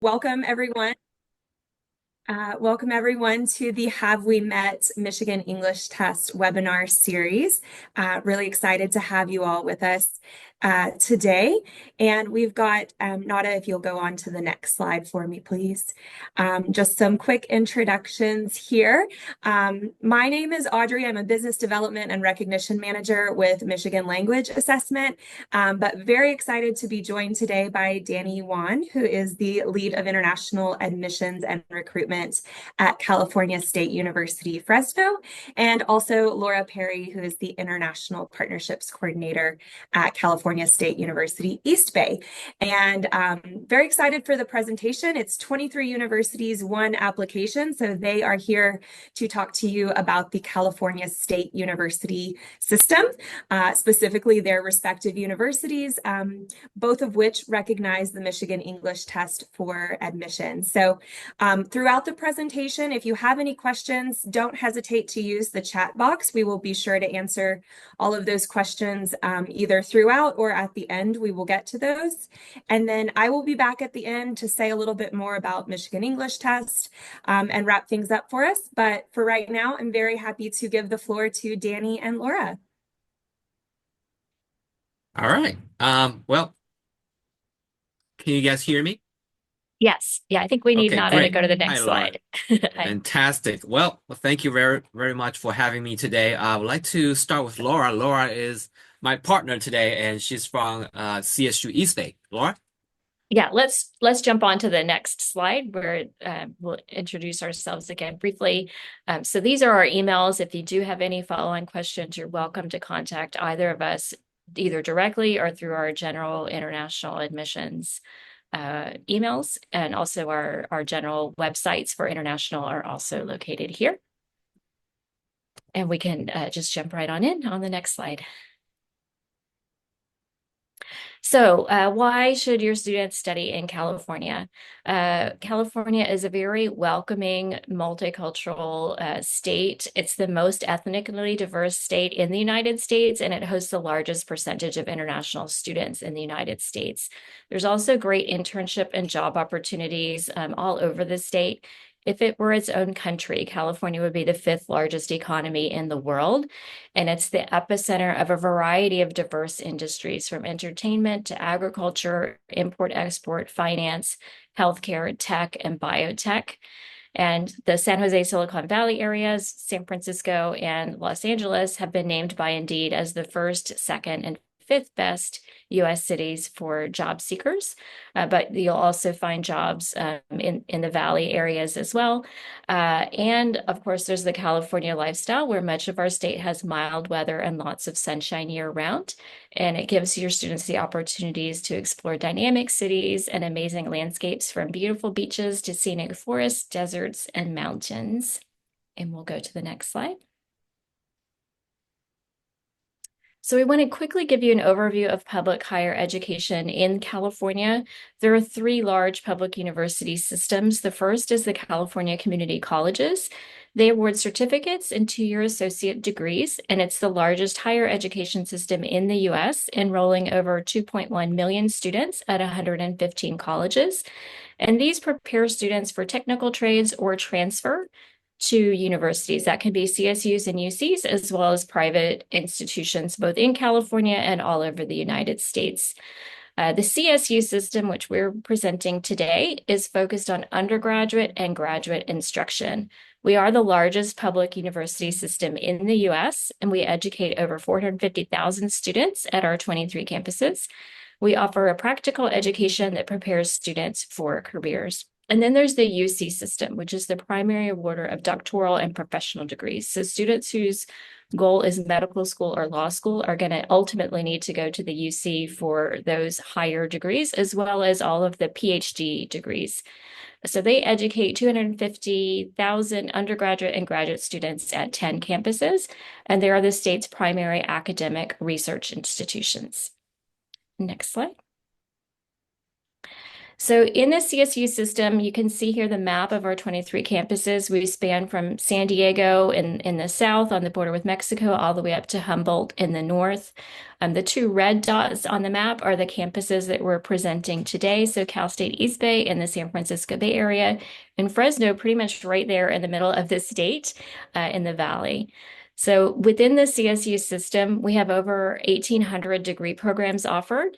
Welcome, everyone. Welcome, everyone, to the Have We Met Michigan English Test webinar series. Really excited to have you all with us today. And we've got, Nada, if you'll go on to the next slide for me, please. Just some quick introductions here. My name is Audrey. I'm a business development and recognition manager with Michigan Language Assessment, but very excited to be joined today by Danny Yuan, who is the lead of international admissions and recruitment at California State University, Fresno, and also Laura Perry, who is the international partnerships coordinator at California State University, East Bay. And very excited for the presentation. It's 23 universities, one application. So they are here to talk to you about the California State University system, specifically their respective universities, both of which recognize the Michigan English Test for admission. So throughout the presentation, if you have any questions, don't hesitate to use the chat box. We will be sure to answer all of those questions either throughout or at the end. We will get to those. And then I will be back at the end to say a little bit more about Michigan English Test and wrap things up for us. But for right now, I'm very happy to give the floor to Danny and Laura. All right. Well, can you guys hear me? Yes. Yeah, I think we need Okay, Nada to great. go to the Hi, next Laura. slide. Hi. Fantastic. Well, thank you very much for having me today. I would like to start with Laura. Laura is my partner today, and she's from CSU East Bay. Laura? Yeah, let's jump on to the next slide where we'll introduce ourselves again briefly. So these are our emails. If you do have any follow-on questions, you're welcome to contact either of us, either directly or through our general international admissions emails. And also our general websites for international are also located here. And we can just jump right on in on the next slide. So why should your students study in California? California is a very welcoming, multicultural state. It's the most ethnically diverse state in the United States, and it hosts the largest percentage of international students in the United States. There's also great internship and job opportunities all over the state. If it were its own country, California would be the fifth largest economy in the world. And it's the epicenter of a variety of diverse industries, from entertainment to agriculture, import, export, finance, healthcare, tech, and biotech. And the San Jose Silicon Valley areas, San Francisco and Los Angeles, have been named by Indeed as the first, second, and fifth best U.S. cities for job seekers, but you'll also find jobs in the Valley areas as well. And of course, there's the California lifestyle, where much of our state has mild weather and lots of sunshine year round. And it gives your students the opportunities to explore dynamic cities and amazing landscapes, from beautiful beaches to scenic forests, deserts, and mountains. And we'll go to the next slide. So we want to quickly give you an overview of public higher education in California. There are three large public university systems. The first is the California Community Colleges. They award certificates and two-year associate degrees, and it's the largest higher education system in the U.S., enrolling over 2.1 million students at 115 colleges. And these prepare students for technical trades or transfer to universities. That can be CSUs and UCs, as well as private institutions, both in California and all over the United States. The CSU system, which we're presenting today, is focused on undergraduate and graduate instruction. We are the largest public university system in the U.S., and we educate over 450,000 students at our 23 campuses. We offer a practical education that prepares students for careers. And then there's the UC system, which is the primary awarder of doctoral and professional degrees. So students whose goal is medical school or law school are going to ultimately need to go to the UC for those higher degrees, as well as all of the PhD degrees. So they educate 250,000 undergraduate and graduate students at 10 campuses, and they are the state's primary academic research institutions. Next slide. So in the CSU system, you can see here the map of our 23 campuses. We span from San Diego in the south on the border with Mexico all the way up to Humboldt in the north. The two red dots on the map are the campuses that we're presenting today. So Cal State East Bay in the San Francisco Bay Area, and Fresno pretty much right there in the middle of the state in the valley. So within the CSU system, we have over 1,800 degree programs offered.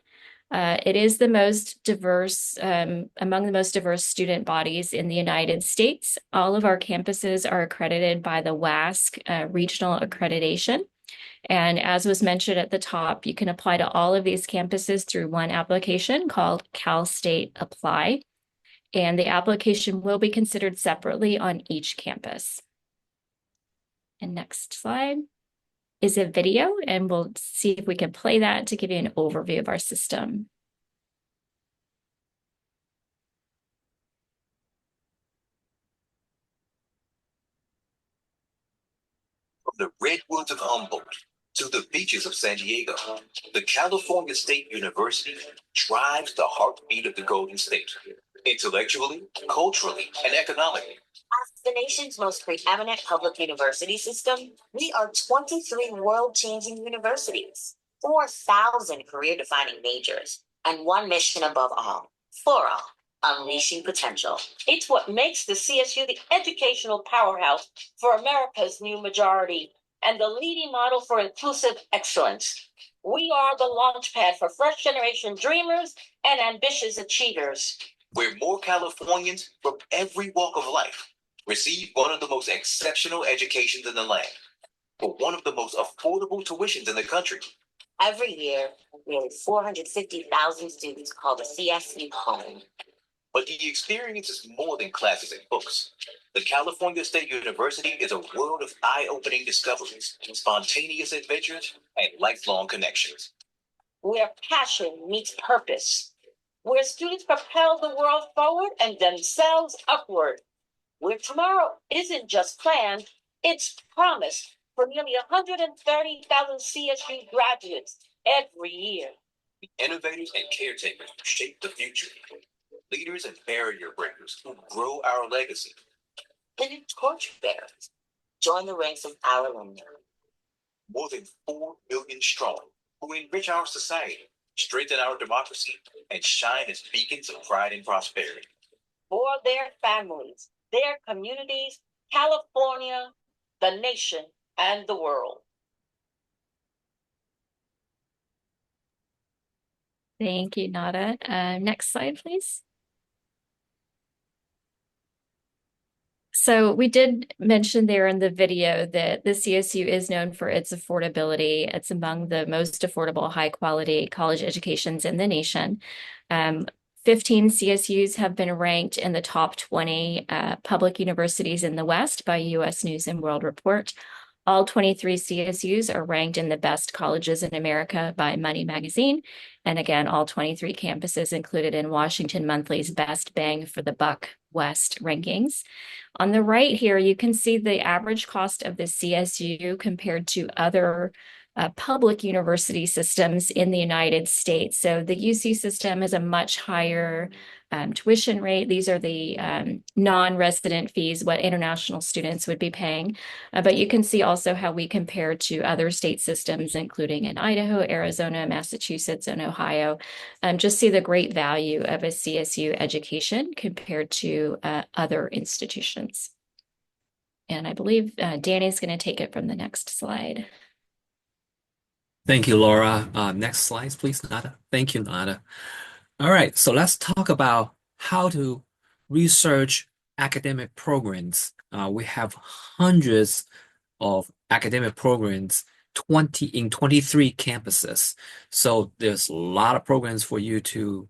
It is the most diverse, among the most diverse student bodies in the United States. All of our campuses are accredited by the WASC regional accreditation. And as was mentioned at the top, you can apply to all of these campuses through one application called Cal State Apply. And the application will be considered separately on each campus. And next slide is a video, and we'll see if we can play that to give you an overview of our system. From the redwoods of Humboldt to the beaches of San Diego, the California State University drives the heartbeat of the Golden State, intellectually, culturally, and economically. As the nation's most preeminent public university system, we are 23 world-changing universities, 4,000 career-defining majors, and one mission above all, for all, unleashing potential. It's what makes the CSU the educational powerhouse for America's new majority and the leading model for inclusive excellence. We are the launchpad for fresh generation dreamers and ambitious achievers. Where more Californians from every walk of life receive one of the most exceptional educations in the land for one of the most affordable tuitions in the country. Every year, nearly 450,000 students call the CSU home. But the experience is more than classes and books. The California State University is a world of eye-opening discoveries, spontaneous adventures, and lifelong connections. Where passion meets purpose. Where students propel the world forward and themselves upward. Where tomorrow isn't just planned, it's promised for nearly 130,000 CSU graduates every year. The innovators and caretakers who shape the future. Leaders and barrier breakers who grow our legacy. The new torchbearers join the ranks of our alumni. More than 4 million strong, who enrich our society, strengthen our democracy, and shine as beacons of pride and prosperity. For their families, their communities, California, the nation, and the world. Thank you, Nada. Next slide, please. So we did mention there in the video that the CSU is known for its affordability. It's among the most affordable, high-quality college educations in the nation. 15 CSUs have been ranked in the top 20 public universities in the West by U.S. News and World Report. All 23 CSUs are ranked in the best colleges in America by Money Magazine. And again, all 23 campuses included in Washington Monthly's Best Bang for the Buck West rankings. On the right here, you can see the average cost of the CSU compared to other public university systems in the United States. So the UC system is a much higher tuition rate. These are the non-resident fees, what international students would be paying. But you can see also how we compare to other state systems, including in Idaho, Arizona, Massachusetts, and Ohio. Just see the great value of a CSU education compared to other institutions. And I believe Danny's going to take it from the next slide. Thank you, Laura. Next slide, please, Nada. Thank you, Nada. All right, so let's talk about how to research academic programs. We have hundreds of academic programs, 23 campuses. So there's a lot of programs for you to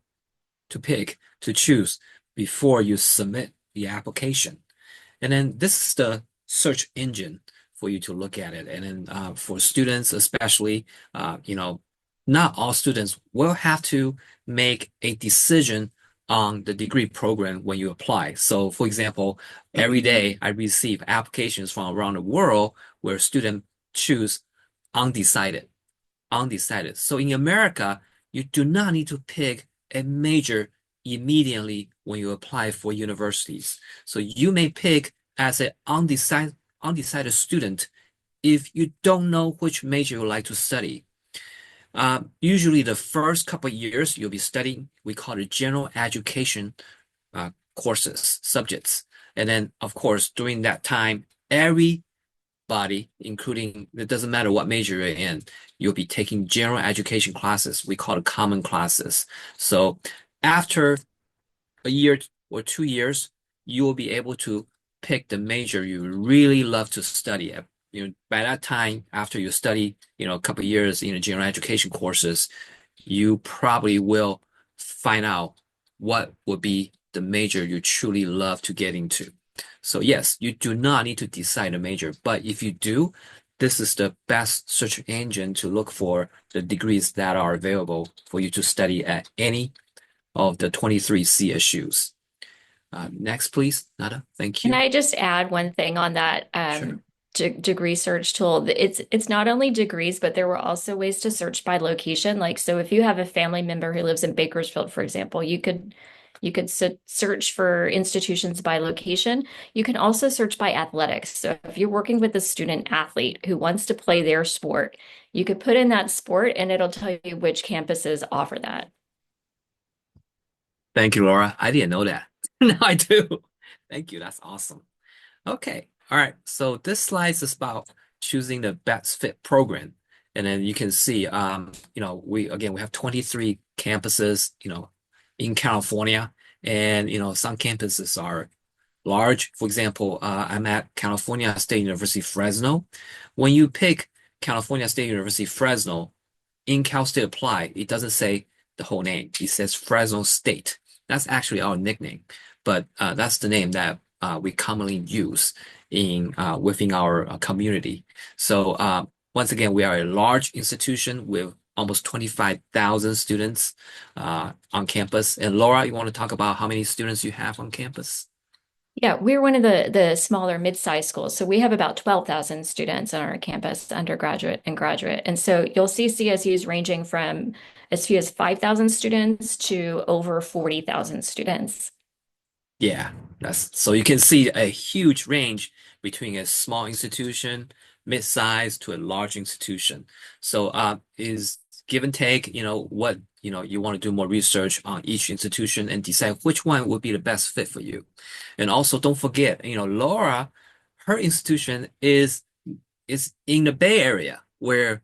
pick, to choose before you submit the application. And then this is the search engine for you to look at it. And then for students, especially, not all students will have to make a decision on the degree program when you apply. So, for example, every day I receive applications from around the world where students choose undecided. So in America, you do not need to pick a major immediately when you apply for universities. So you may pick as an undecided student if you don't know which major you would like to study. Usually the first couple of years you'll be studying, we call it general education courses, subjects. And then, of course, during that time, everybody, including, it doesn't matter what major you're in, you'll be taking general education classes. We call it common classes. So after a year or 2 years, you will be able to pick the major you really love to study. By that time, after you study, a couple of years in general education courses, you probably will find out what would be the major you truly love to get into. So yes, you do not need to decide a major, but if you do, this is the best search engine to look for the degrees that are available for you to study at any of the 23 CSUs. Next, please, Nada. Thank Can you. I just add one thing on that Sure. degree search tool? It's not only degrees, but there were also ways to search by location. Like, so if you have a family member who lives in Bakersfield, for example, you could search for institutions by location. You can also search by athletics. So if you're working with a student athlete who wants to play their sport, you could put in that sport and it'll tell you which campuses offer that. Thank you, Laura. I didn't know that. Now I do. Thank you. That's awesome. Okay. All right. So this slide is about choosing the best fit program. And then you can see, we have 23 campuses, in California. And, some campuses are large. For example, I'm at California State University, Fresno. When you pick California State University, Fresno, in Cal State Apply, it doesn't say the whole name. It says Fresno State. That's actually our nickname, but that's the name that we commonly use within our community. So once again, we are a large institution with almost 25,000 students on campus. And Laura, you want to talk about how many students you have on campus? Yeah, we're one of the smaller mid-sized schools. So we have about 12,000 students on our campus, undergraduate and graduate. And so you'll see CSUs ranging from as few as 5,000 students to over 40,000 students. Yeah, so you can see a huge range between a small institution, mid-sized to a large institution. So is give and take, what you want to do more research on each institution and decide which one would be the best fit for you. And also don't forget, Laura, her institution is in the Bay Area where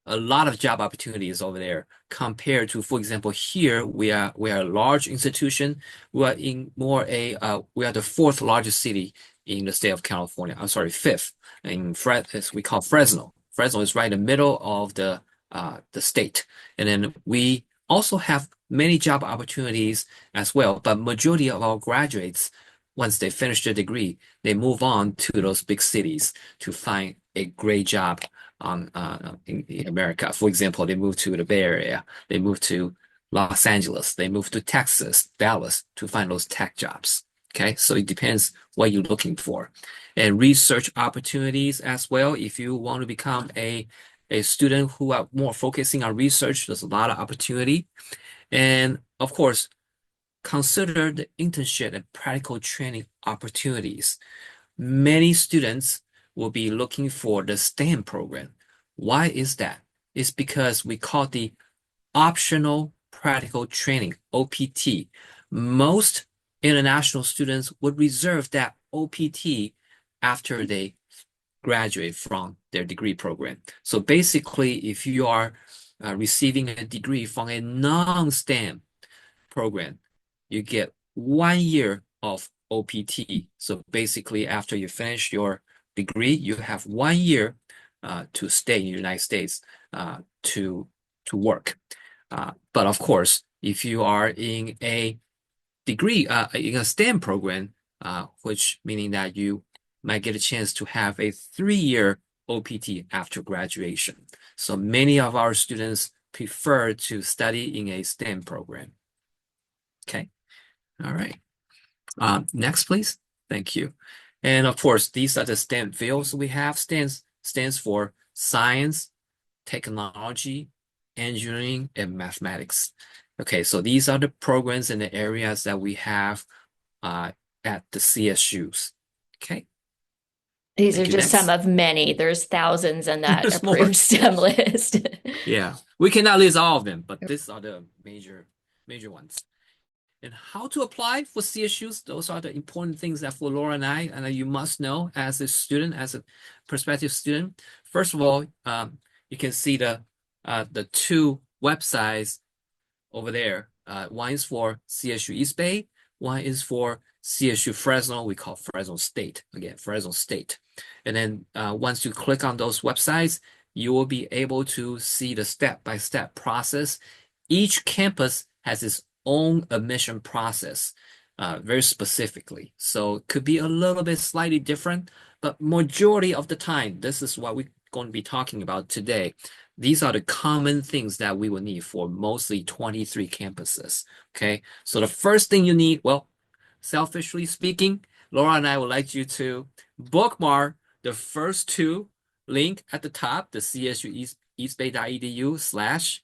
a lot of job opportunities over there compared to, for example, here we are a large institution. We are in more we are the fourth largest city in the state of California. I'm sorry, fifth as we call Fresno. Fresno is right in the middle of the state, and then we also have many job opportunities as well. But majority of our graduates, once they finish their degree, they move on to those big cities to find a great job in America. For example, they move to the Bay Area, they move to Los Angeles, they move to Texas, Dallas to find those tech jobs. Okay, so it depends what you're looking for. And research opportunities as well. If you want to become a student who are more focusing on research, there's a lot of opportunity. And of course, consider the internship and practical training opportunities. Many students will be looking for the STEM program. Why is that? It's because we call the optional practical training, OPT. Most international students would reserve that OPT after they graduate from their degree program. So basically, if you are receiving a degree from a non-STEM program, you get 1 year of OPT. So basically, after you finish your degree, you have 1 year to stay in the United States to work. But of course, if you are in a degree in a STEM program, which meaning that you might get a chance to have a 3 year OPT after graduation. So many of our students prefer to study in a STEM program. Okay. All right. Next, please. Thank you. And of course, these are the STEM fields we have. Stands for science, technology, engineering, and mathematics. Okay, so these are the programs and the areas that we have at the CSUs. Okay, These are thank you. just some Next. of many. There's thousands in that There's more. approved STEM list. Yeah, we cannot list all of them, but these are the major ones. And how to apply for CSUs, those are the important things that for Laura and I, and you must know as a student, as a prospective student. First of all, you can see the two websites over there. One is for CSU East Bay, one is for CSU Fresno. We call Fresno State, again, Fresno State. And then once you click on those websites, you will be able to see the step-by-step process. Each campus has its own admission process, very specifically. So it could be a little bit slightly different, but majority of the time, this is what we're going to be talking about today. These are the common things that we will need for mostly 23 campuses. Okay, so the first thing you need, well, selfishly speaking, Laura and I would like you to bookmark the first two link at the top, the CSU eastbay.edu/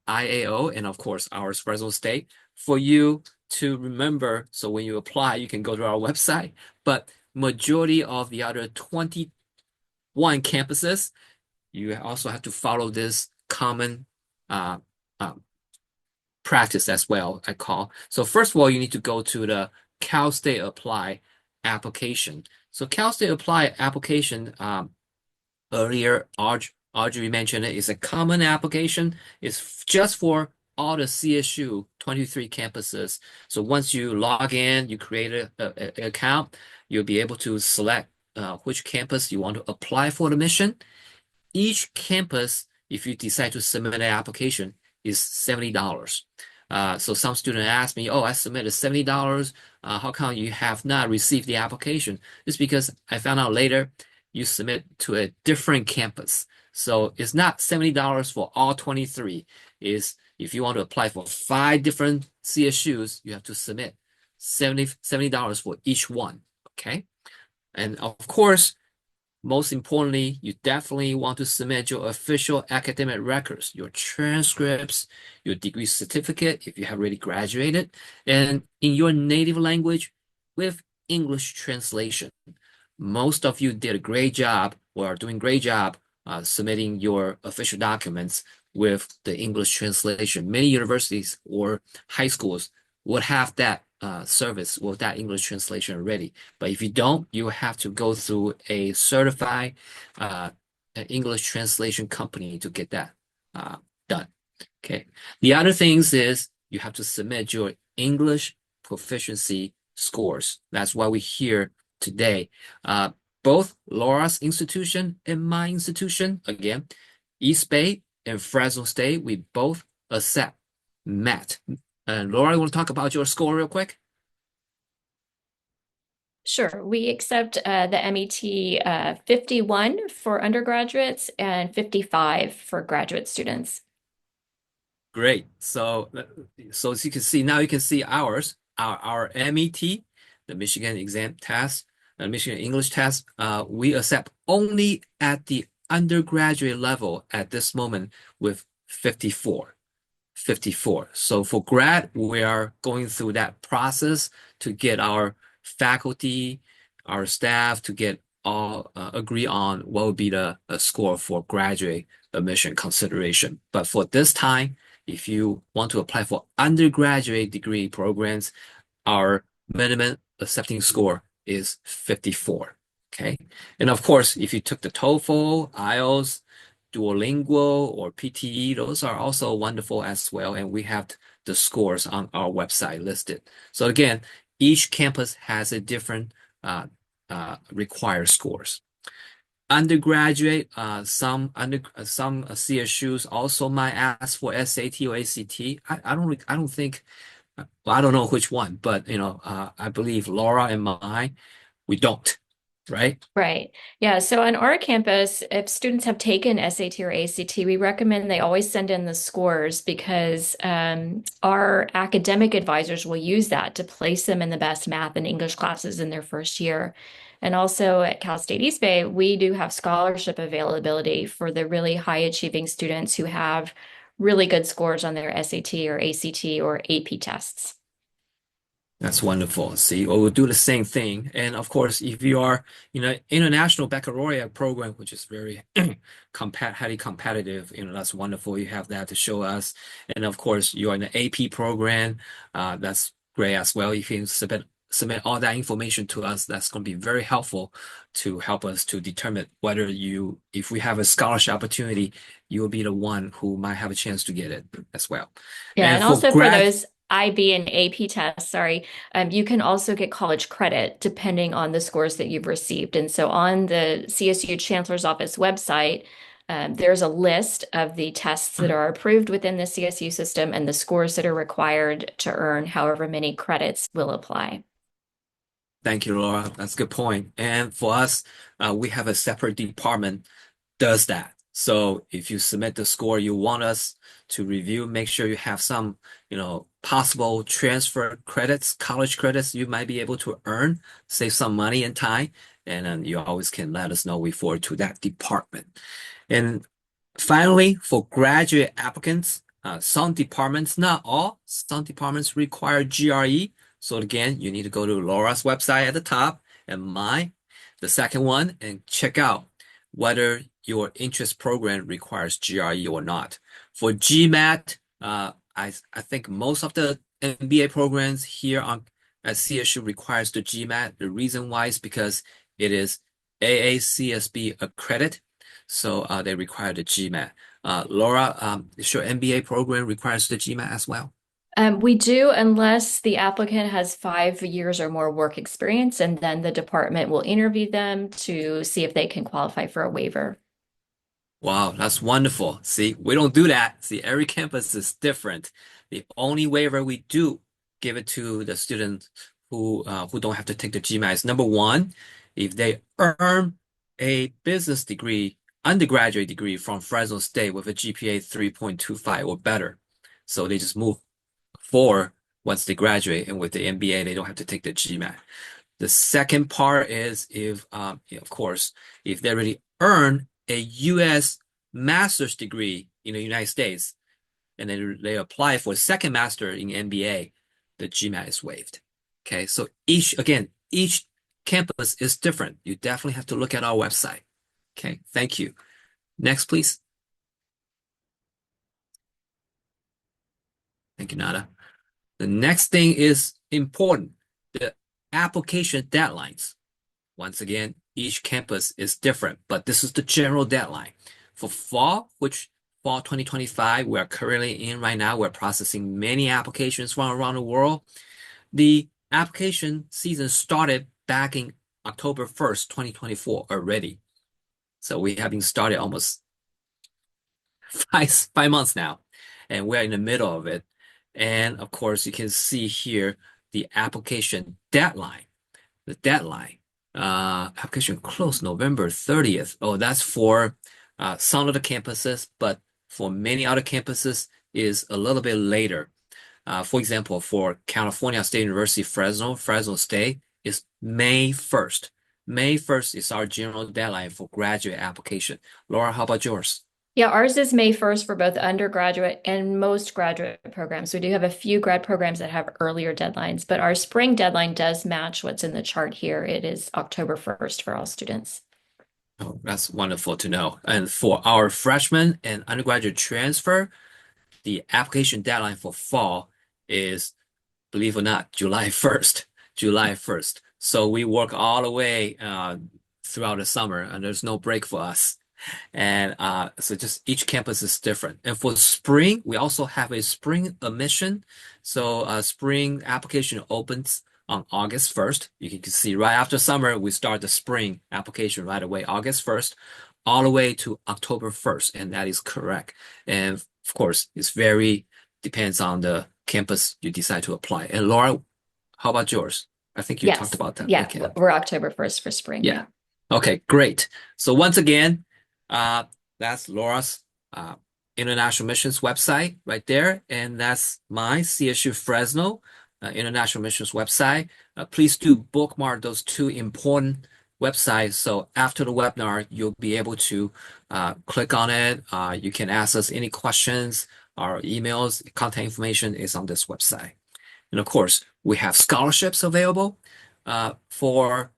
IAO, and of course our Fresno State, for you to remember. So when you apply, you can go to our website. But majority of the other 21 campuses, you also have to follow this common uh, uh, practice as well, I call. So first of all, you need to go to the Cal State Apply application. So Cal State Apply application, earlier Audrey mentioned it, is a common application. It's just for all the CSU 23 campuses. So once you log in, you create an account, you'll be able to select which campus you want to apply for the mission. Each campus, if you decide to submit an application, is $70. So some student asked me, oh, I submitted $70. How come you have not received the application? It's because I found out later you submit to a different campus. So it's not $70 for all 23. Is if you want to apply for 5 different CSUs, you have to submit $70 for each one. Okay. And of course, most importantly, you definitely want to submit your official academic records, your transcripts, your degree certificate if you have already graduated, and in your native language with English translation. Most of you did a great job or are doing a great job submitting your official documents with the English translation. Many universities or high schools would have that service with that English translation already. But if you don't, you have to go through a certified English translation company to get that done. Okay. The other things is you have to submit your English proficiency scores. That's why we're here today. Both Laura's institution and my institution, again, East Bay and Fresno State, we both accept MET. And Laura, you want to talk about your score real quick? Sure. We accept the MET 51 for undergraduates and 55 for graduate students. Great. So as you can see, now you can see ours, our MET, the Michigan exam test, the Michigan English test, we accept only at the undergraduate level at this moment with 54. So for grad, we are going through that process to get our faculty, our staff to get all agree on what would be the score for graduate admission consideration. But for this time, if you want to apply for undergraduate degree programs, our minimum accepting score is 54. Okay. And of course, if you took the TOEFL, IELTS, Duolingo, or PTE, those are also wonderful as well. And we have the scores on our website listed. So again, each campus has a different required scores. Undergraduate, some CSUs also might ask for SAT or ACT. I don't think, well, I don't know which one, but I believe Laura and mine, we don't, right? Right. Yeah. So on our campus, if students have taken SAT or ACT, we recommend they always send in the scores because our academic advisors will use that to place them in the best math and English classes in their first year. And also at Cal State East Bay, we do have scholarship availability for the really high achieving students who have really good scores on their SAT or ACT or AP tests. That's wonderful. See, well, we'll do the same thing. And of course, if you are in an international baccalaureate program, which is very highly competitive, that's wonderful. You have that to show us. And of course, you're in the AP program. That's great as well. If you submit all that information to us, that's going to be very helpful to help us to determine whether if we have a scholarship opportunity, you'll be the one who might have a chance to get it as well. Yeah, And and for also for grad, those IB and AP tests, sorry, you can also get college credit depending on the scores that you've received. And so on the CSU Chancellor's Office website, there's a list of the tests that are approved within the CSU system and the scores that are required to earn however many credits will apply. Thank you, Laura. That's a good point. And for us, we have a separate department does that. So if you submit the score you want us to review, make sure you have some, possible transfer credits, college credits you might be able to earn, save some money and time, and then you always can let us know. We forward to that department. And finally, for graduate applicants, some departments, not all, some departments require GRE. So again, you need to go to Laura's website at the top and mine, the second one, and check out whether your interest program requires GRE or not. For GMAT, I think most of the MBA programs here at CSU requires the GMAT. The reason why is because it is AACSB accredited, so they require the GMAT. Laura, is your MBA program requires the GMAT as well? We do, unless the applicant has 5 years or more work experience, and then the department will interview them to see if they can qualify for a waiver. Wow, that's wonderful. See, we don't do that. See, every campus is different. The only waiver we do give it to the students who don't have to take the GMAT is number one, if they earn a business degree, undergraduate degree from Fresno State with a GPA 3.25 or better. So they just move forward once they graduate, and with the MBA, they don't have to take the GMAT. The second part is if, of course, if they already earn a U.S. master's degree in the United States, and then they apply for a second master in MBA, the GMAT is waived. Okay, so each campus is different. You definitely have to look at our website. Okay, thank you. Next, please. Thank you, Nada. The next thing is important, the application deadlines. Once again, each campus is different, but this is the general deadline. For fall 2025, we are currently in right now, we're processing many applications from around the world. The application season started back in October 1st, 2024 already. So we have been started almost five months now, and we're in the middle of it. And of course, you can see here the application deadline. The deadline. Application closed November 30th. Oh, that's for some of the campuses, but for many other campuses is a little bit later. For example, for California State University, Fresno State is May 1st. May 1st is our general deadline for graduate application. Laura, how about yours? Yeah, ours is May 1st for both undergraduate and most graduate programs. We do have a few grad programs that have earlier deadlines, but our spring deadline does match what's in the chart here. It is October 1st for all students. Oh, that's wonderful to know. And for our freshman and undergraduate transfer, the application deadline for fall is, believe it or not, July 1st. July 1st. So we work all the way throughout the summer, and there's no break for us. And so just each campus is different. And for spring, we also have a spring admission. So spring application opens on August 1st. You can see right after summer, we start the spring application right away, August 1st, all the way to October 1st. And that is correct. And of course, depends on the campus you decide to apply. And Laura, how about yours? I think you talked about that. Yeah, okay. We're October 1st for spring. Yeah. Okay, great. So once again, that's Laura's International Missions website right there. And that's my CSU Fresno International Missions website. Please do bookmark those two important websites. So after the webinar, you'll be able to click on it. You can ask us any questions Our emails, contact information is on this website. And of course, we have scholarships available for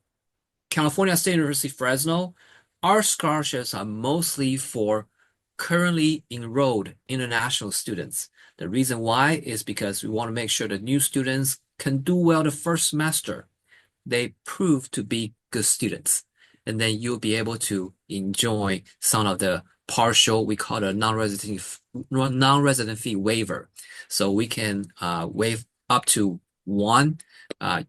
California State University, Fresno. Our scholarships are mostly for currently enrolled international students. The reason why is because we want to make sure that new students can do well the first semester. They prove to be good students. And then you'll be able to enjoy some of the partial, we call it a non-resident fee waiver. So we can waive up to one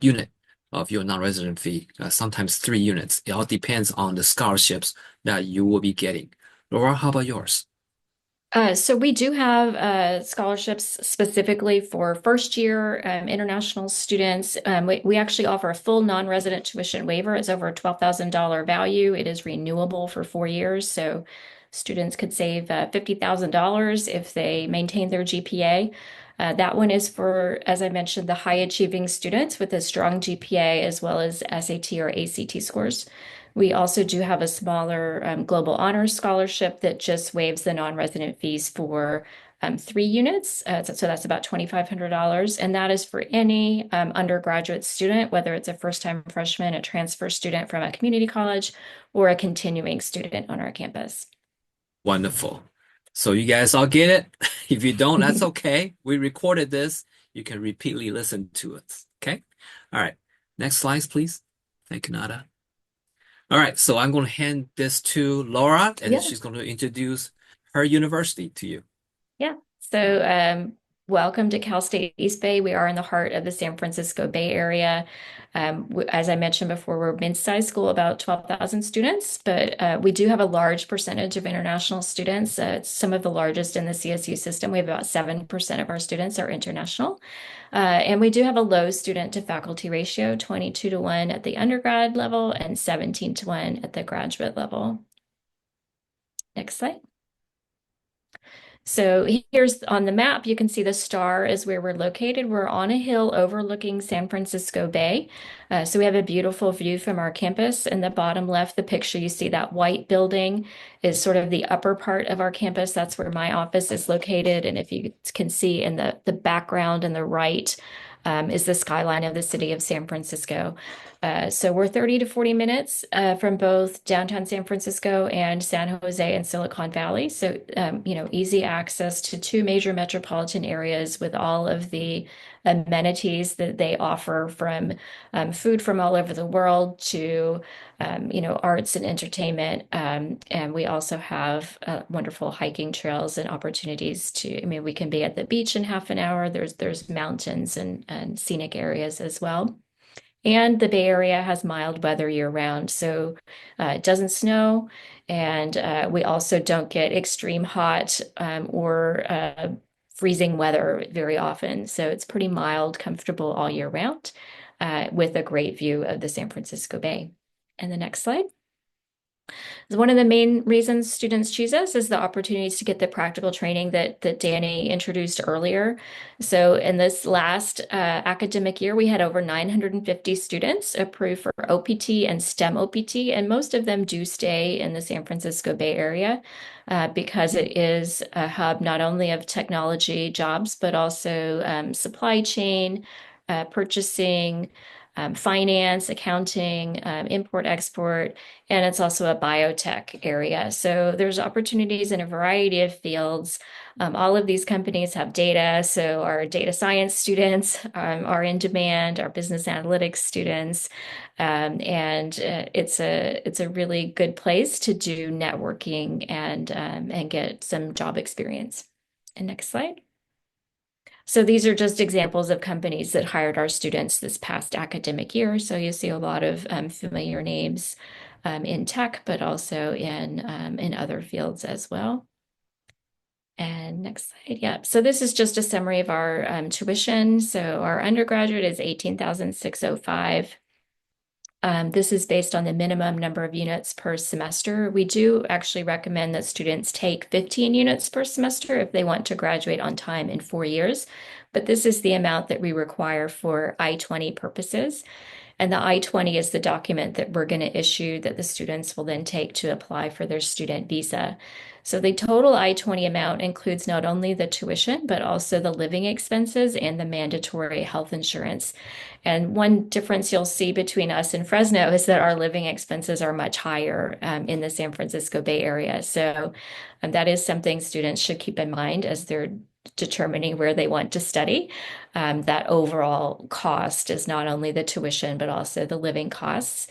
unit of your non-resident fee, sometimes 3 units. It all depends on the scholarships that you will be getting. Laura, how about yours? So we do have scholarships specifically for first year international students. We actually offer a full non-resident tuition waiver. It's over a $12,000 value. It is renewable for 4 years. So students could save $50,000 if they maintain their GPA. That one is for, as I mentioned, the high achieving students with a strong GPA as well as SAT or ACT scores. We also do have a smaller global honors scholarship that just waives the non-resident fees for 3 units. So that's about $2,500. And that is for any undergraduate student, whether it's a first-time freshman, a transfer student from a community college, or a continuing student on our campus. Wonderful. So you guys all get it? If you don't, that's okay. We recorded this. You can repeatedly listen to it. Okay? All right. Next slides, please. Thank you, Nada. All right. So I'm going to hand this to Laura, and Yeah. she's going to introduce her university to you. Yeah. So welcome to Cal State East Bay. We are in the heart of the San Francisco Bay Area. As I mentioned before, we're a mid-sized school, about 12,000 students, but we do have a large percentage of international students. It's some of the largest in the CSU system. We have about 7% of our students are international. And we do have a low student to faculty ratio, 22-1 at the undergrad level and 17-1 at the graduate level. Next slide. So here's on the map, you can see the star is where we're located. We're on a hill overlooking San Francisco Bay. So we have a beautiful view from our campus. In the bottom left, the picture, you see that white building is sort of the upper part of our campus. That's where my office is located. And if you can see in the background in the right, is the skyline of the city of San Francisco. So we're 30 to 40 minutes from both downtown San Francisco and San Jose and Silicon Valley. So, easy access to two major metropolitan areas with all of the amenities that they offer, from food from all over the world to arts and entertainment. And we also have wonderful hiking trails and opportunities we can be at the beach in half an hour. There's mountains and scenic areas as well. And the Bay Area has mild weather year round, so it doesn't snow. And we also don't get extreme hot or freezing weather very often. So it's pretty mild, comfortable all year round with a great view of the San Francisco Bay. And the next slide. One of the main reasons students choose us is the opportunities to get the practical training that Danny introduced earlier. So in this last academic year, we had over 950 students approved for OPT and STEM OPT, and most of them do stay in the San Francisco Bay Area because it is a hub not only of technology jobs, but also supply chain, purchasing, finance, accounting, import, export, and it's also a biotech area. So there's opportunities in a variety of fields. All of these companies have data. So our data science students are in demand, our business analytics students, and it's a really good place to do networking and get some job experience. And next slide. So these are just examples of companies that hired our students this past academic year. So you see a lot of familiar names in tech, but also in other fields as well. And next slide. Yeah. So this is just a summary of our tuition. So our undergraduate is $18,605. This is based on the minimum number of units per semester. We do actually recommend that students take 15 units per semester if they want to graduate on time in 4 years, but this is the amount that we require for I-20 purposes. And the I-20 is the document that we're going to issue that the students will then take to apply for their student visa. So the total I-20 amount includes not only the tuition, but also the living expenses and the mandatory health insurance. And one difference you'll see between us and Fresno is that our living expenses are much higher in the San Francisco Bay Area. So that is something students should keep in mind as they're determining where they want to study. That overall cost is not only the tuition, but also the living costs.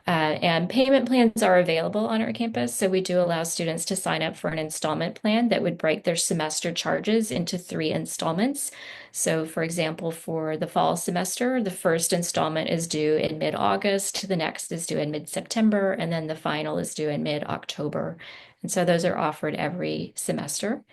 And payment plans are available on our campus. So we do allow students to sign up for an installment plan that would break their semester charges into 3 installments. So, for example, for the fall semester, the first installment is due in mid-August, the next is due in mid-September, and then the final is due in mid-October. And so those are offered every semester.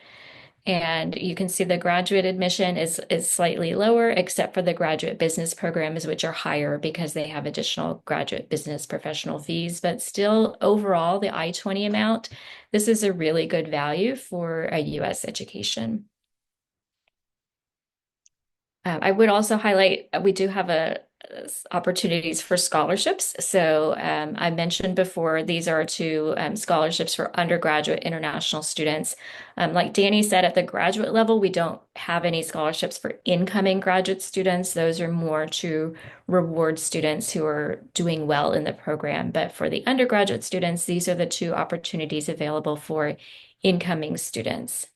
And you can see the graduate admission is slightly lower, except for the graduate business programs, which are higher because they have additional graduate business professional fees. But still, overall, the I-20 amount, this is a really good value for a U.S. education. I would also highlight we do have opportunities for scholarships. So I mentioned before, these are two scholarships for undergraduate international students. Like Danny said, at the graduate level, we don't have any scholarships for incoming graduate students. Those are more to reward students who are doing well in the program. But for the undergraduate students, these are the two opportunities available for incoming students.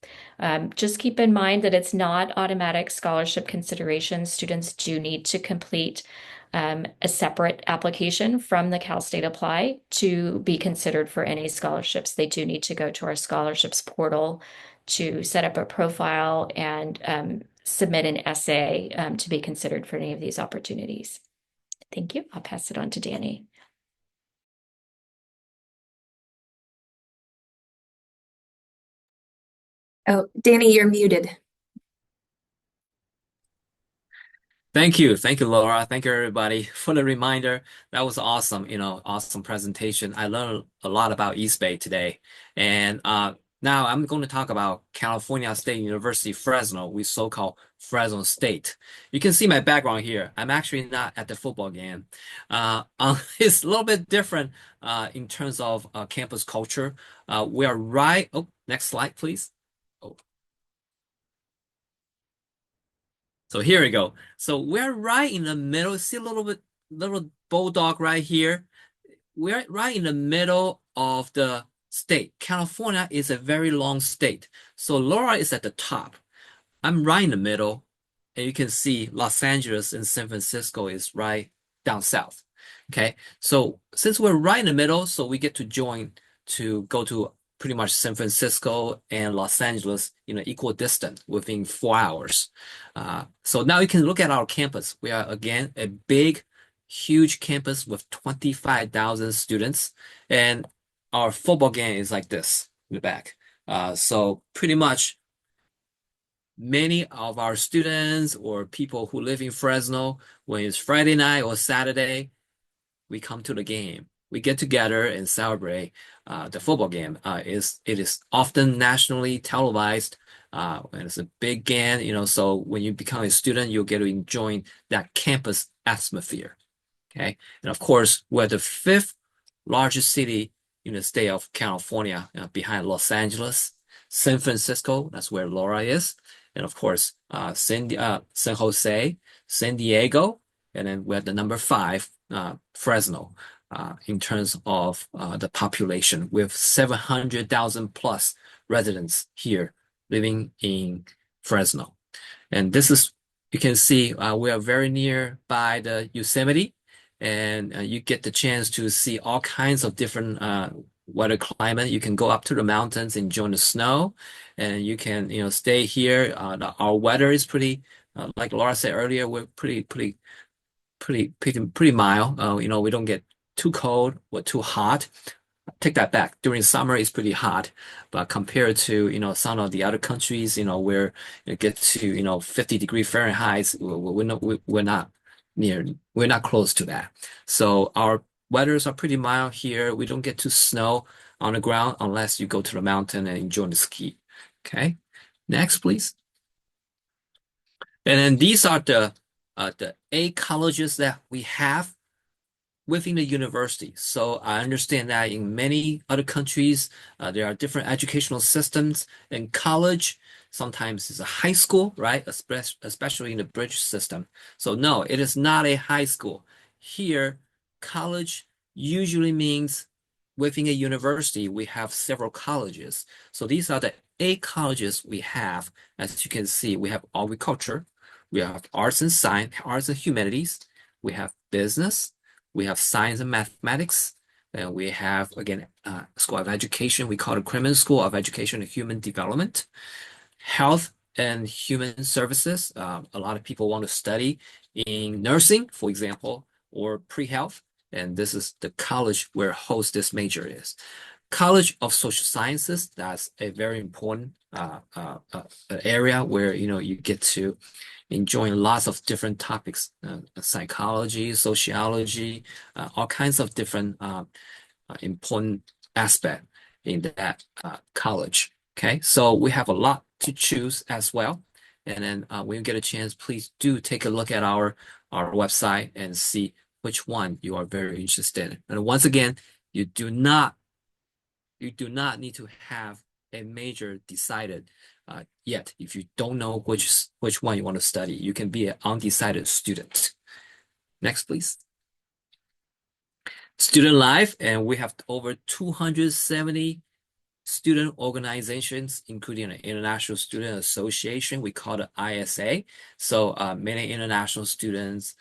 Just keep in mind that it's not automatic scholarship consideration. Students do need to complete a separate application from the Cal State Apply to be considered for any scholarships. They do need to go to our scholarships portal to set up a profile and submit an essay to be considered for any of these opportunities. Thank you. I'll pass it on to Danny. Oh, Danny, you're muted. Thank you. Thank you, Laura. Thank you, everybody, for the reminder. That was awesome, awesome presentation. I learned a lot about East Bay today. And now I'm going to talk about California State University, Fresno, we so-called Fresno State. You can see my background here. I'm actually not at the football game. It's a little bit different in terms of campus culture. We are right. Oh, next slide, please. Oh. So here we go. So we're right in the middle. See a little bulldog right here. We're right in the middle of the state. California is a very long state. So Laura is at the top. I'm right in the middle. And you can see Los Angeles and San Francisco is right down south. Okay. So since we're right in the middle, so we get to go to pretty much San Francisco and Los Angeles in an equal distance within 4 hours. So now you can look at our campus. We are again a big, huge campus with 25,000 students, and our football game is like this in the back. So pretty much many of our students or people who live in Fresno, when it's Friday night or Saturday, we come to the game. We get together and celebrate the football game. It is often nationally televised, and it's a big game, so when you become a student, you'll get to enjoy that campus atmosphere. Okay. And of course, we're the fifth largest city in the state of California, behind Los Angeles, San Francisco, that's where Laura is, and of course, San Jose, San Diego, and then we're the number 5, Fresno, in terms of the population, with 700,000 plus residents here living in Fresno. And this is, you can see, we are very near by the Yosemite, and you get the chance to see all kinds of different weather climate. You can go up to the mountains, enjoy the snow, and you can, stay here. Our weather is pretty, like Laura said earlier, we're pretty mild. We don't get too cold or too hot. Take that back. During summer, it's pretty hot, but compared to, some of the other countries, where it gets to, 50-degree Fahrenheit, we're not close to that. So our weathers are pretty mild here. We don't get to snow on the ground unless you go to the mountain and enjoy the ski. Okay. Next, please. And then these are the 8 colleges that we have within the university. So I understand that in many other countries, there are different educational systems. In college, sometimes it's a high school, right? Especially in the British system. So no, it is not a high school. Here, college usually means within a university, we have several colleges. So these are the 8 colleges we have. As you can see, we have agriculture, we have arts and science, arts and humanities, we have business, we have science and mathematics, and we have, again, School of Education. We call it Criminal School of Education and Human Development. Health and Human Services. A lot of people want to study in nursing, for example, or pre-health, and this is the college where host this major is. College of Social Sciences, that's a very important area where you get to enjoy lots of different topics, psychology, sociology, all kinds of different important aspect in that college. Okay, so we have a lot to choose as well. And then when you get a chance, please do take a look at our website and see which one you are very interested in. And once again, you do not need to have a major decided yet. If you don't know which one you want to study, you can be an undecided student. Next, please. Student life, and we have over 270 student organizations, including an International Student Association. We call it ISA. So many international students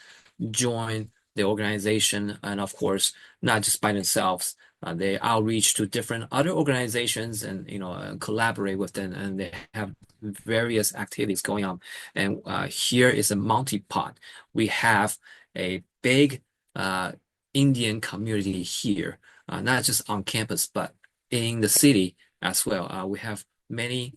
join the organization, and of course, not just by themselves. They outreach to different other organizations and collaborate with them, and they have various activities going on. And here is a multi-pot. We have a big Indian community here, not just on campus, but in the city as well. We have many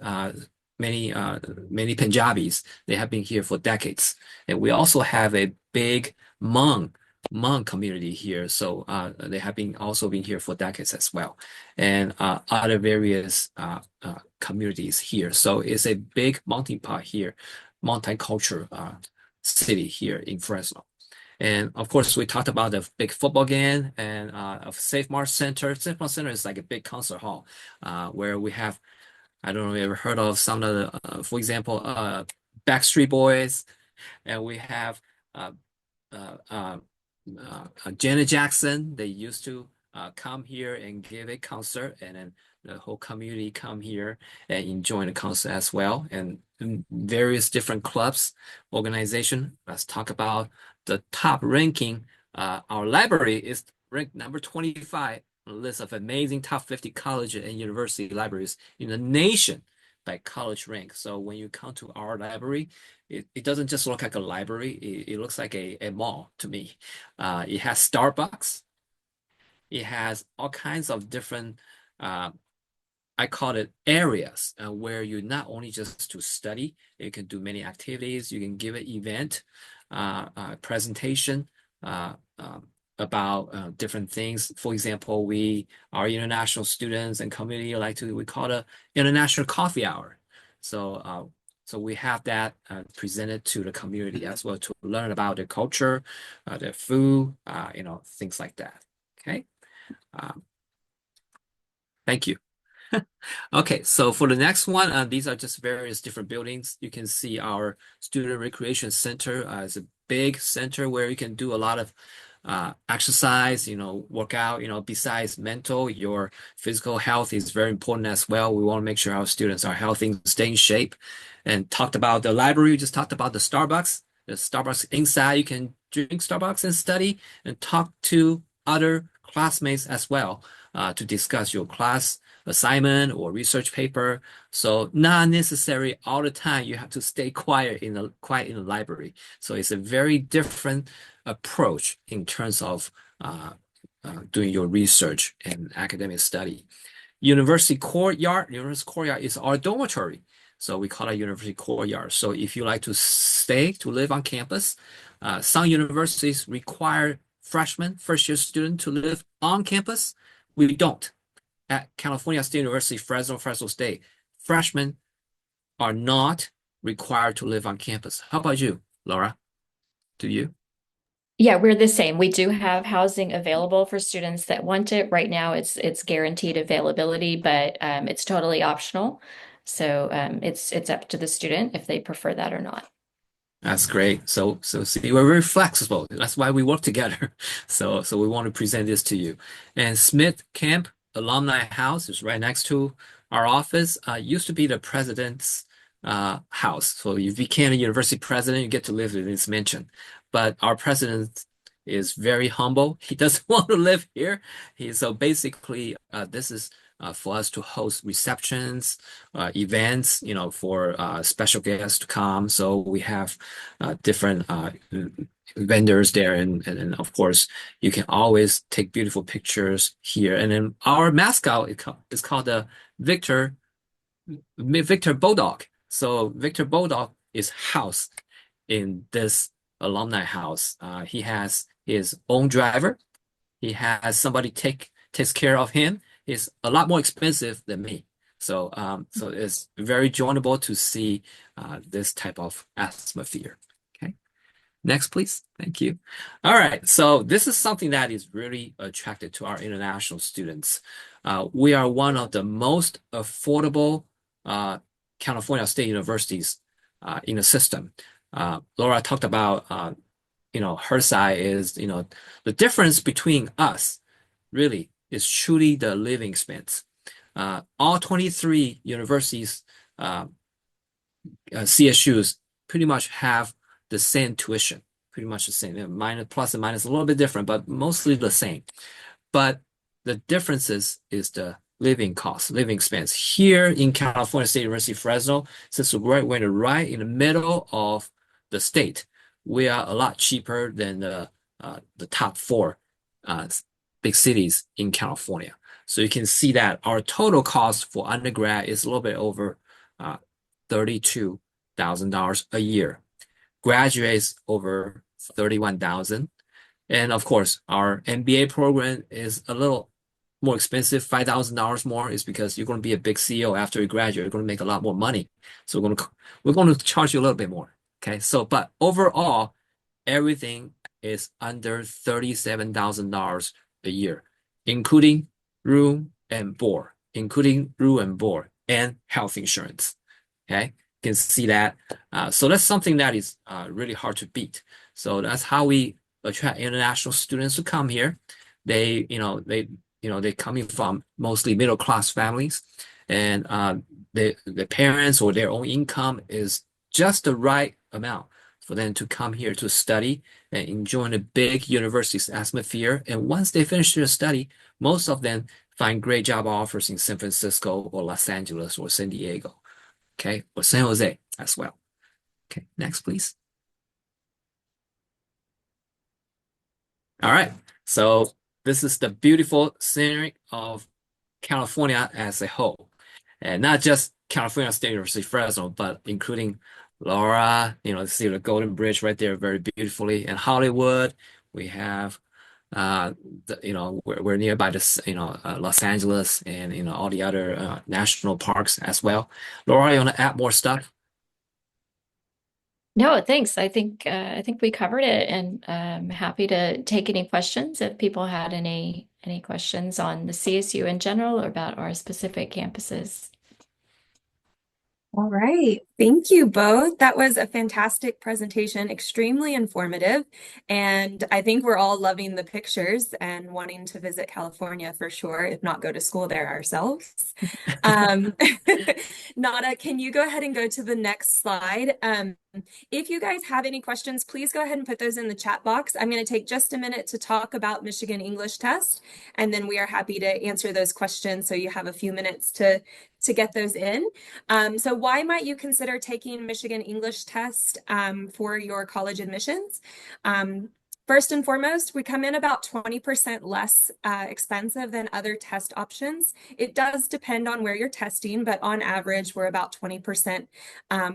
Punjabis. They have been here for decades, and we also have a big Hmong community here. So they have also been here for decades as well, and other various communities here. So it's a big multi-pot here, multicultural city here in Fresno. And of course, we talked about the big football game and of Safe Mart Center. Safe Mart Center is like a big concert hall where we have, I don't know if you ever heard of some of the, for example, Backstreet Boys, and we have uh, uh, Janet Jackson. They used to come here and give a concert, and then the whole community come here and enjoy the concert as well. And various different clubs, organization. Let's talk about the top ranking. Our library is ranked number 25 on a list of amazing top 50 college and university libraries in the nation by college rank. So when you come to our library, it doesn't just look like a library. It looks like a mall to me. It has Starbucks. It has all kinds of different I call it areas where you not only just to study, you can do many activities, you can give an event, presentation about different things. For example, our international students and community we call it international coffee hour. So we have that presented to the community as well to learn about their culture, their food, things like that. Okay. Thank you. Okay, so for the next one, these are just various different buildings. You can see our Student Recreation Center is a big center where you can do a lot of exercise, work out, besides mental, your physical health is very important as well. We want to make sure our students are healthy and stay in shape. And talked about the library, we just talked about the Starbucks. The Starbucks inside, you can drink Starbucks and study and talk to other classmates as well to discuss your class assignment or research paper. So not necessary all the time you have to stay quiet in the library. So it's a very different approach in terms of doing your research and academic study. University Courtyard is our dormitory. So we call it University Courtyard. So if you like to live on campus, some universities require freshmen, first-year student to live on campus. We don't. At California State University, Fresno State, freshmen are not required to live on campus. How about you, Laura? Do you? Yeah, we're the same. We do have housing available for students that want it. Right now, it's guaranteed availability, but it's totally optional. So it's up to the student if they prefer that or not. That's great. So see, we're very flexible. That's why we work together. So we want to present this to you. And Smith Camp Alumni House is right next to our office. Used to be the president's house. So if you became a university president, you get to live in this mansion. But our president is very humble. He doesn't want to live here. So basically, this is for us to host receptions, events, for special guests to come. So we have different vendors there, and of course, you can always take beautiful pictures here. And then our mascot is called the Victor Victor Bulldog. So Victor Bulldog is housed in this alumni house. He has his own driver. He has somebody takes care of him. He's a lot more expensive than me. So it's very joinable to see this type of atmosphere. Okay. Next, please. Thank you. All right. So this is something that is really attractive to our international students. We are one of the most affordable California state universities in the system. Laura talked about, her side is, the difference between us really is truly the living expense. All 23 universities, CSUs pretty much have the same tuition, pretty much the same. Minus, plus and minus a little bit different, but mostly the same. But the differences is the living cost, living expense. Here in California State University, Fresno, since we're right in the middle of the state, we are a lot cheaper than the top four big cities in California. So you can see that our total cost for undergrad is a little bit over $32,000 a year. Graduates over 31,000. And of course, our MBA program is a little more expensive, $5,000 more, is because you're going to be a big CEO after you graduate. You're going to make a lot more money. So we're going to charge you a little bit more. Okay. So, but overall, everything is under $37,000 a year, including room and board, and health insurance. Okay. You can see that. So that's something that is really hard to beat. So that's how we attract international students to come here. They coming from mostly middle class families, and the parents or their own income is just the right amount for them to come here to study and enjoy the big university's atmosphere. And once they finish their study, most of them find great job offers in San Francisco or Los Angeles or San Diego, okay, or San Jose as well. Okay, next, please. All right, so this is the beautiful scenery of California as a whole, and not just California State University, Fresno, but including Laura, see the Golden Bridge right there very beautifully, and Hollywood. We have, we're nearby Los Angeles and, all the other national parks as well. Laura, you want to add more stuff? No, thanks. I think we covered it, and I'm happy to take any questions if people had any questions on the CSU in general or about our specific campuses. All right. Thank you both. That was a fantastic presentation, extremely informative. And I think we're all loving the pictures and wanting to visit California for sure, if not go to school there ourselves. Um, Nada, can you go ahead and go to the next slide? If you guys have any questions, please go ahead and put those in the chat box. I'm going to take just a minute to talk about Michigan English Test, and then we are happy to answer those questions so you have a few minutes to get those in. So why might you consider taking Michigan English Test for your college admissions? First and foremost, we come in about 20% less expensive than other test options. It does depend on where you're testing, but on average, we're about 20%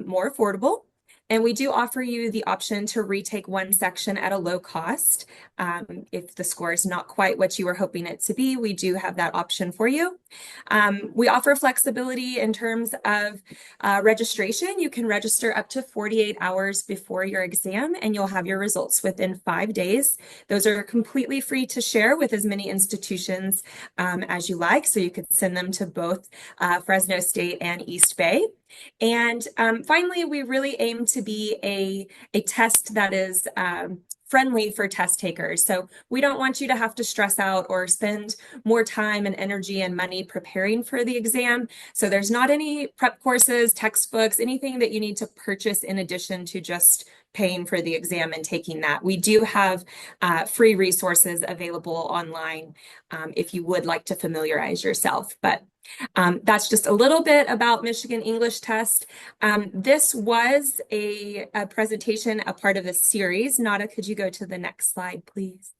more affordable. And we do offer you the option to retake one section at a low cost. If the score is not quite what you were hoping it to be, we do have that option for you. We offer flexibility in terms of registration. You can register up to 48 hours before your exam, and you'll have your results within 5 days. Those are completely free to share with as many institutions as you like. So you could send them to both Fresno State and East Bay. And finally, we really aim to be a test that is friendly for test takers. So we don't want you to have to stress out or spend more time and energy and money preparing for the exam. So there's not any prep courses, textbooks, anything that you need to purchase in addition to just paying for the exam and taking that. We do have free resources available online if you would like to familiarize yourself. But that's just a little bit about Michigan English Test. This was a presentation, a part of the series. Nada, could you go to the next slide, please?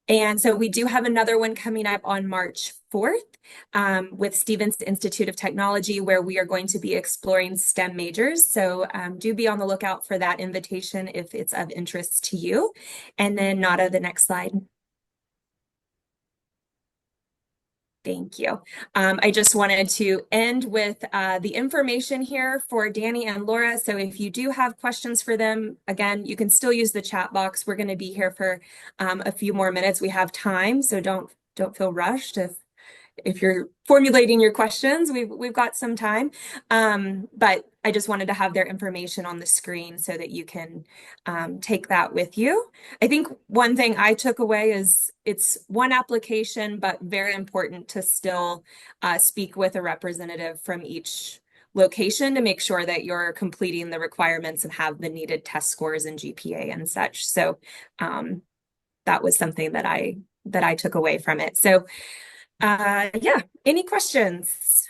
And so we do have another one coming up on March 4th with Stevens Institute of Technology, where we are going to be exploring STEM majors. So do be on the lookout for that invitation if it's of interest to you. And then Nada, the next slide. Thank you. I just wanted to end with the information here for Danny and Laura. So if you do have questions for them, again, you can still use the chat box. We're going to be here for a few more minutes. We have time, so don't feel rushed if you're formulating your questions. We've got some time, but I just wanted to have their information on the screen so that you can take that with you. I think one thing I took away is it's one application, but very important to still speak with a representative from each location to make sure that you're completing the requirements and have the needed test scores and GPA and such. So that was something that I took away from it. So yeah, any questions?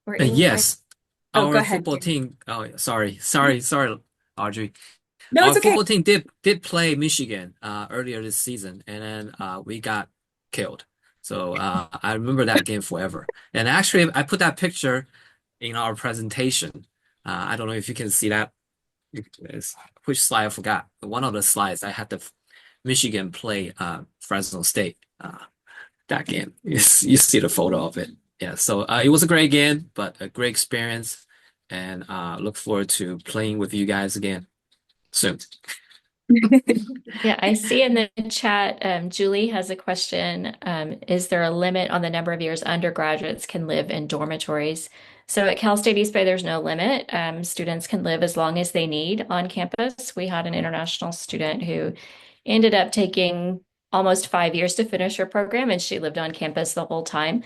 Or any Yes, Oh, go our ahead, football Danny. team. Oh, sorry, Audrey. No, Our it's okay. football team did play Michigan earlier this season, and then we got killed. So I remember that game forever. And actually, I put that picture in our presentation. I don't know if you can see that. Which slide I forgot. One of the slides I had the Michigan play Fresno State that game. You see the photo of it. Yeah, so it was a great game, but a great experience, and look forward to playing with you guys again soon. Yeah, I see in the chat, Julie has a question. Is there a limit on the number of years undergraduates can live in dormitories? So at Cal State East Bay, there's no limit. Students can live as long as they need on campus. We had an international student who ended up taking almost 5 years to finish her program, and she lived on campus the whole time.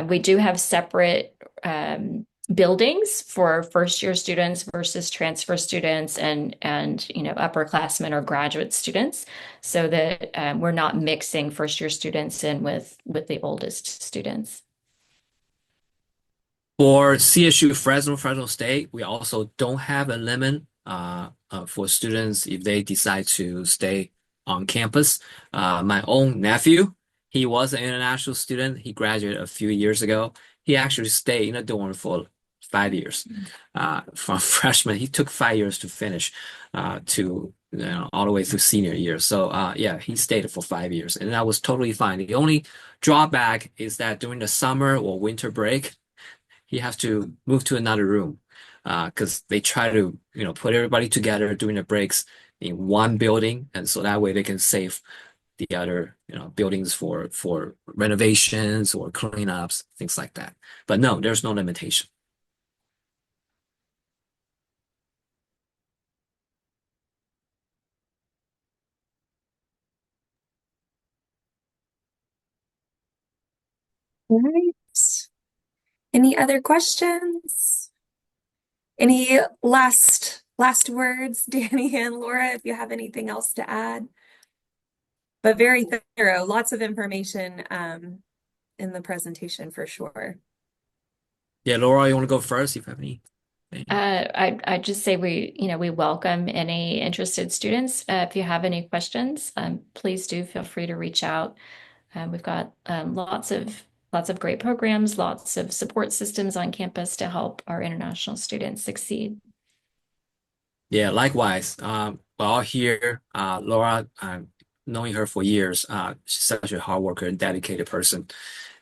We do have separate buildings for first year students versus transfer students and upperclassmen or graduate students, so that we're not mixing first year students in with the oldest students. For CSU Fresno State, we also don't have a limit for students if they decide to stay on campus. My own nephew, he was an international student. He graduated a few years ago. He actually stayed in a dorm for 5 years. From freshman, he took 5 years to finish to all the way through senior year. So yeah, he stayed for 5 years, and that was totally fine. The only drawback is that during the summer or winter break, he has to move to another room because they try to put everybody together during the breaks in one building, and so that way they can save the other buildings for renovations or cleanups, things like that. But no, there's no limitation. All right. Any other questions? Any last words, Danny and Laura, if you have anything else to add? But very thorough, lots of information in the presentation for sure. Yeah, Laura, you want to go first if you have any? I just say we welcome any interested students. If you have any questions, please do feel free to reach out. We've got lots of great programs, lots of support systems on campus to help our international students succeed. Yeah, likewise. We're all here. Laura, knowing her for years, she's such a hard worker and dedicated person.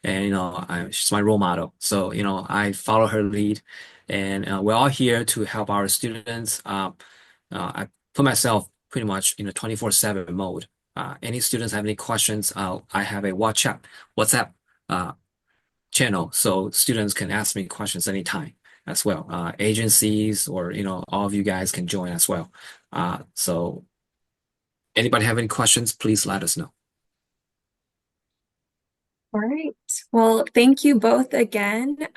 And, she's my role model. So, I follow her lead. And we're all here to help our students. I put myself pretty much in a 24/7 mode. Any students have any questions, I have a WhatsApp uh, channel, so students can ask me questions anytime as well. Agencies or, all of you guys can join as well. So anybody have any questions, please let us know. All right. Well, thank you both again.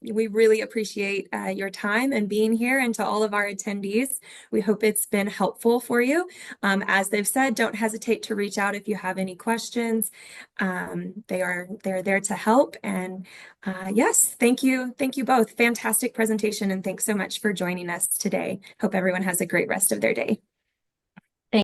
We really appreciate your time and being here, and to all of our attendees, we hope it's been helpful for you. As they've said, don't hesitate to reach out if you have any questions. They're there to help. And yes, thank you both. Fantastic presentation, and thanks so much for joining us today. Hope everyone has a great rest of their day.